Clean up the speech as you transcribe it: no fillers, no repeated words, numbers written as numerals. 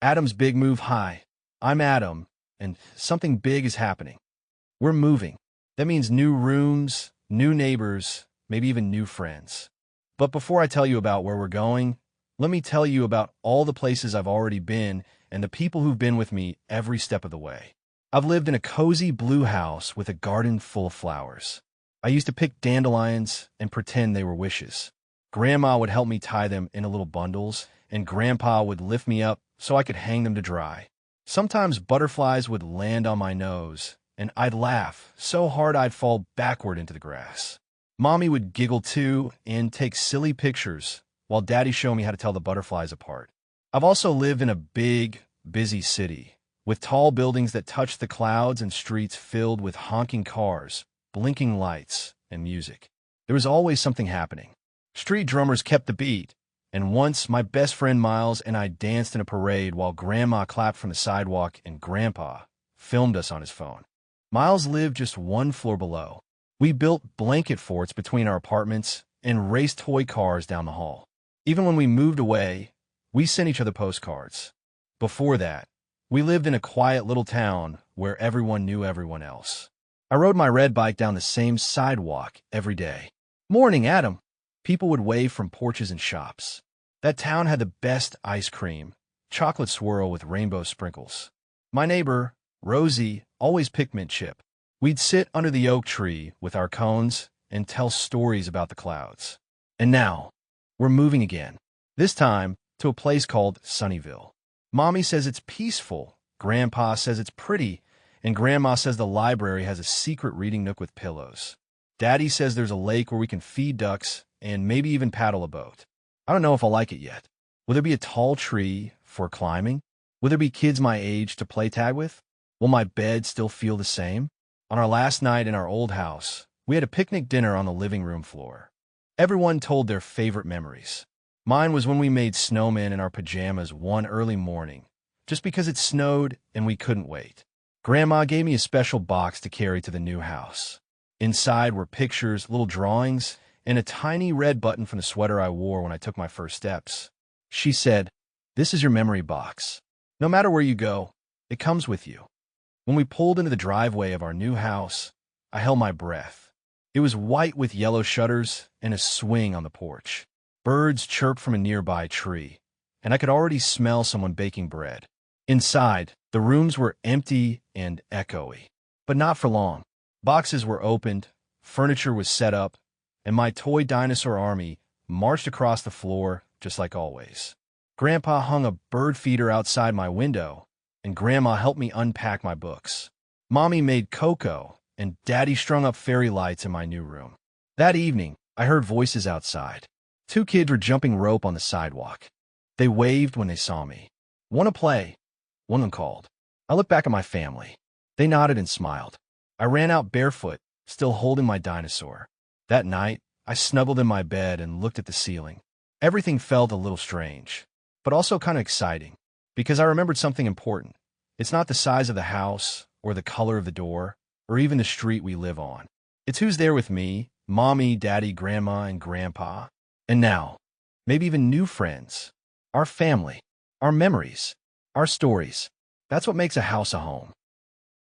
Adam's big move. Hi, I'm Adam, and something big is happening. We're moving. That means new rooms, new neighbors, maybe even new friends. But before I tell you about where we're going, let me tell you about all the places I've already been and the people who've been with me every step of the way. I've lived in a cozy blue house with a garden full of flowers. I used to pick dandelions and pretend they were wishes. Grandma would help me tie them into little bundles, and Grandpa would lift me up so I could hang them to dry. Sometimes butterflies would land on my nose, and I'd laugh so hard I'd fall backward into the grass. Mommy would giggle too and take silly pictures, while Daddy showed me how to tell the butterflies apart. I've also lived in a big, busy city, with tall buildings that touch the clouds and streets filled with honking cars, blinking lights, and music. There was always something happening. Street drummers kept the beat, and once my best friend Miles and I danced in a parade while Grandma clapped from the sidewalk and Grandpa filmed us on his phone. Miles lived just one floor below. We built blanket forts between our apartments and raced toy cars down the hall. Even when we moved away, we sent each other postcards. Before that, we lived in a quiet little town where everyone knew everyone else. I rode my red bike down the same sidewalk every day. "Morning, Adam." People would wave from porches and shops. That town had the best ice cream, chocolate swirl with rainbow sprinkles. My neighbor, Rosie, always picked mint chip. We'd sit under the oak tree with our cones and tell stories about the clouds. And now, we're moving again. This time, to a place called Sunnyville. Mommy says it's peaceful, Grandpa says it's pretty, and Grandma says the library has a secret reading nook with pillows. Daddy says there's a lake where we can feed ducks and maybe even paddle a boat. I don't know if I'll like it yet. Will there be a tall tree for climbing? Will there be kids my age to play tag with? Will my bed still feel the same? On our last night in our old house, we had a picnic dinner on the living room floor. Everyone told their favorite memories. Mine was when we made snowmen in our pajamas one early morning, just because it snowed and we couldn't wait. Grandma gave me a special box to carry to the new house. Inside were pictures, little drawings, and a tiny red button from the sweater I wore when I took my first steps. She said, "This is your memory box. No matter where you go, it comes with you." When we pulled into the driveway of our new house, I held my breath. It was white with yellow shutters and a swing on the porch. Birds chirped from a nearby tree, and I could already smell someone baking bread. Inside, the rooms were empty and echoey, but not for long. Boxes were opened, furniture was set up, and my toy dinosaur army marched across the floor just like always. Grandpa hung a bird feeder outside my window, and Grandma helped me unpack my books. Mommy made cocoa, and Daddy strung up fairy lights in my new room. That evening, I heard voices outside. 2 kids were jumping rope on the sidewalk. They waved when they saw me. "Want to play?" one of them called. I looked back at my family. They nodded and smiled. I ran out barefoot, still holding my dinosaur. That night, I snuggled in my bed and looked at the ceiling. Everything felt a little strange, but also kind of exciting, because I remembered something important. It's not the size of the house, or the color of the door, or even the street we live on. It's who's there with me, Mommy, Daddy, Grandma, and Grandpa. And now, maybe even new friends. Our family, our memories, our stories. That's what makes a house a home.